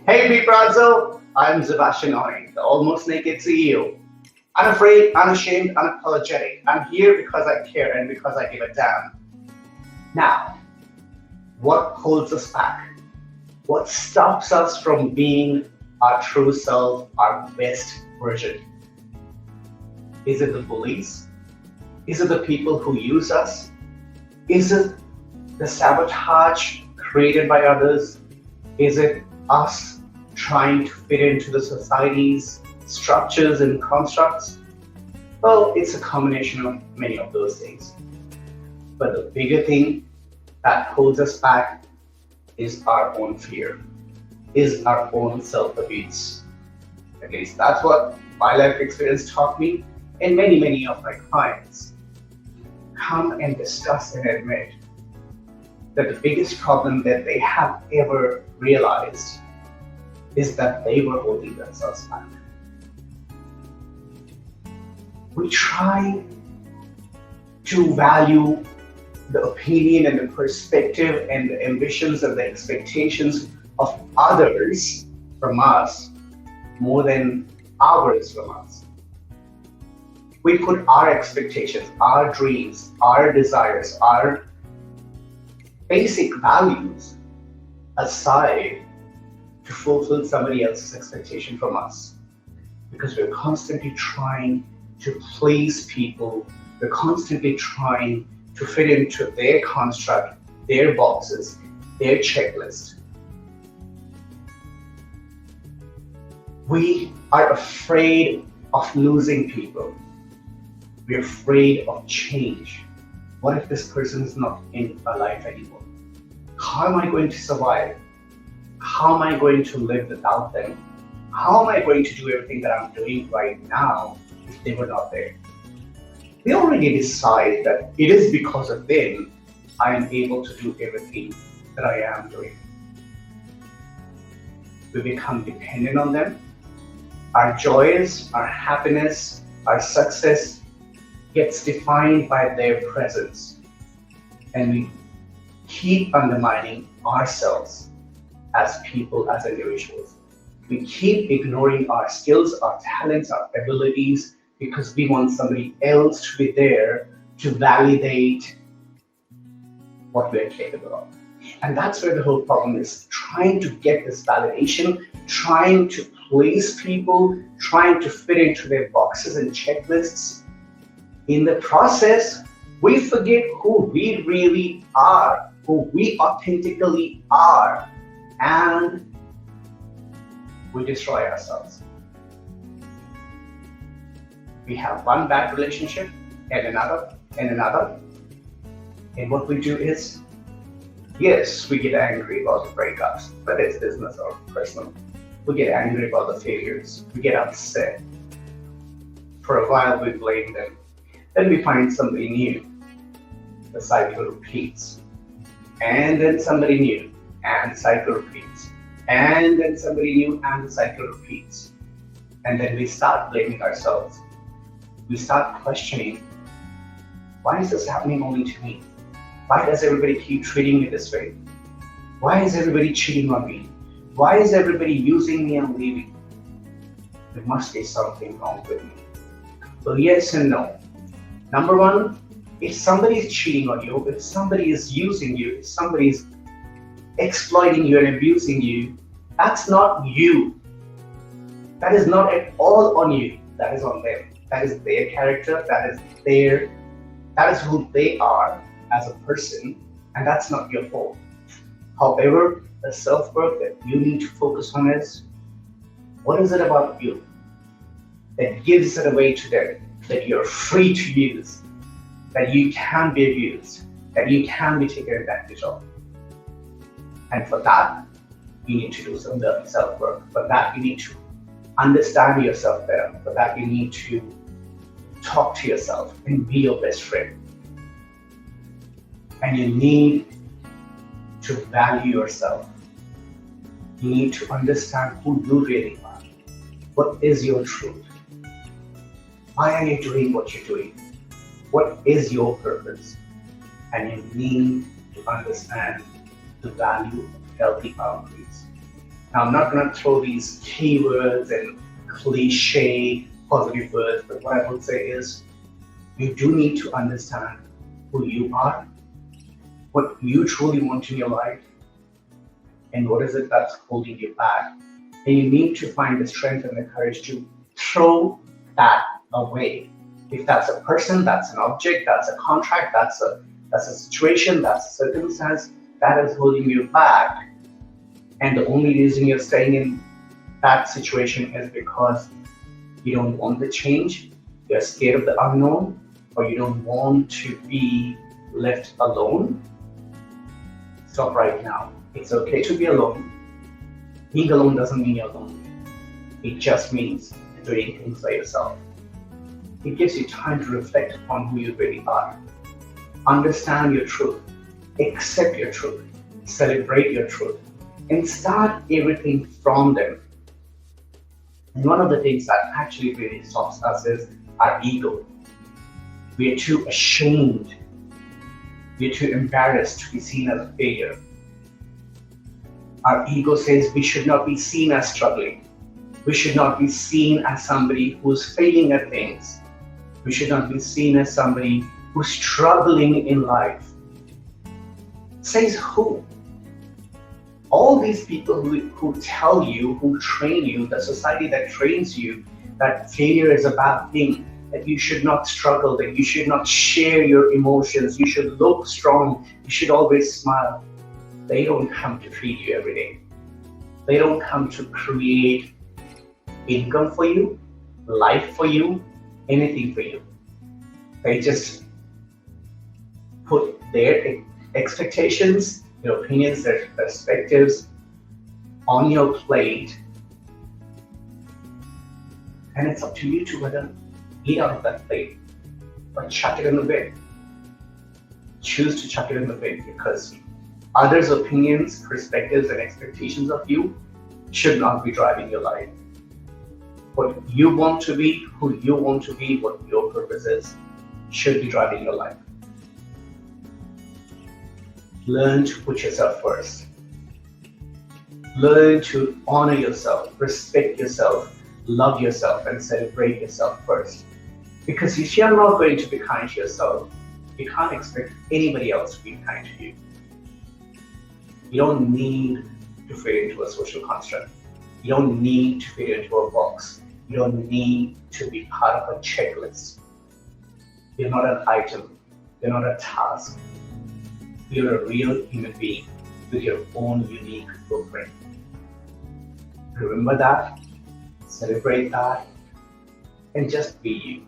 Hey Piprazzo, I'm Szebastian, the almost naked CEO. Unafraid, unashamed, unapologetic. I'm here because I care and because I give a damn. Now, what holds us back? What stops us from being our true self, our best version? Is it the bullies? Is it the people who use us? Is it the sabotage created by others? Is it us trying to fit into the society's structures and constructs? Well, it's a combination of many of those things. But the bigger thing that holds us back is our own fear, is our own self-abuse. At least that's what my life experience taught me, and many of my clients come and discuss and admit that the biggest problem that they have ever realized is that they were holding themselves back. We try to value the opinion and the perspective and the ambitions and the expectations of others from us more than ours from us. We put our expectations, our dreams, our desires, our basic values aside to fulfill somebody else's expectation from us, because we're constantly trying to please people, we're constantly trying to fit into their construct, their boxes, their checklist. We are afraid of losing people. We're afraid of change. What if this person is not in our life anymore? How am I going to survive? How am I going to live without them? How am I going to do everything that I'm doing right now if they were not there? We already decide that it is because of them I am able to do everything that I am doing. We become dependent on them. Our joys, our happiness, our success gets defined by their presence. And we keep undermining ourselves as people, as individuals. We keep ignoring our skills, our talents, our abilities, because we want somebody else to be there to validate what we're capable of. And that's where the whole problem is, trying to get this validation, trying to please people, trying to fit into their boxes and checklists. In the process, we forget who we really are, who we authentically are, and we destroy ourselves. We have one bad relationship and another and another. And what we do is, yes, we get angry about the breakups, whether it's business or personal. We get angry about the failures. We get upset. For a while, we blame them. Then we find somebody new. The cycle repeats. And then somebody new, and the cycle repeats. And then somebody new, and the cycle repeats. And then we start blaming ourselves. We start questioning, why is this happening only to me? Why does everybody keep treating me this way? Why is everybody cheating on me? Why is everybody using me and leaving? There must be something wrong with me. Well, yes and no. Number one, if somebody is cheating on you, if somebody is using you, if somebody is exploiting you and abusing you, that's not you. That is not at all on you. That is on them. That is their character. That is who they are as a person, and that's not your fault. However, the self-work that you need to focus on is, what is it about you that gives it away to them, that you're free to use, that you can be abused, that you can be taken advantage of? And for that, you need to do some self-work. For that, you need to understand yourself better. For that, you need to talk to yourself and be your best friend. And you need to value yourself. You need to understand who you really are. What is your truth? Why are you doing what you're doing? What is your purpose? And you need to understand the value of healthy boundaries. Now, I'm not going to throw these keywords and cliche positive words, but what I would say is you do need to understand who you are, what you truly want in your life, and what is it that's holding you back. And you need to find the strength and the courage to throw that away. If that's a person, that's an object, that's a contract, that's a situation, that's a circumstance that is holding you back, and the only reason you're staying in that situation is because you don't want the change, you're scared of the unknown, or you don't want to be left alone, stop right now. It's okay to be alone. Being alone doesn't mean you're lonely. It just means doing things by yourself. It gives you time to reflect on who you really are. Understand your truth. Accept your truth. Celebrate your truth. And start everything from them. And one of the things that actually really stops us is our ego. We are too ashamed. We are too embarrassed to be seen as a failure. Our ego says we should not be seen as struggling. We should not be seen as somebody who's failing at things. We should not be seen as somebody who's struggling in life. Says who? All these people who tell you, who train you, the society that trains you, that failure is a bad thing, that you should not struggle, that you should not share your emotions, you should look strong, you should always smile. They don't come to feed you every day. They don't come to create income for you, life for you, anything for you. They just put their expectations, their opinions, their perspectives on your plate, and it's up to you to whether eat out of that plate or chuck it in the bin. Choose to chuck it in the bin, because others' opinions, perspectives, and expectations of you should not be driving your life. What you want to be, who you want to be, what your purpose is, should be driving your life. Learn to put yourself first. Learn to honor yourself, respect yourself, love yourself, and celebrate yourself first. Because if you're not going to be kind to yourself, you can't expect anybody else to be kind to you. You don't need to fit into a social construct. You don't need to fit into a box. You don't need to be part of a checklist. You're not an item. You're not a task. You're a real human being with your own unique blueprint. Remember that, celebrate that, and just be you.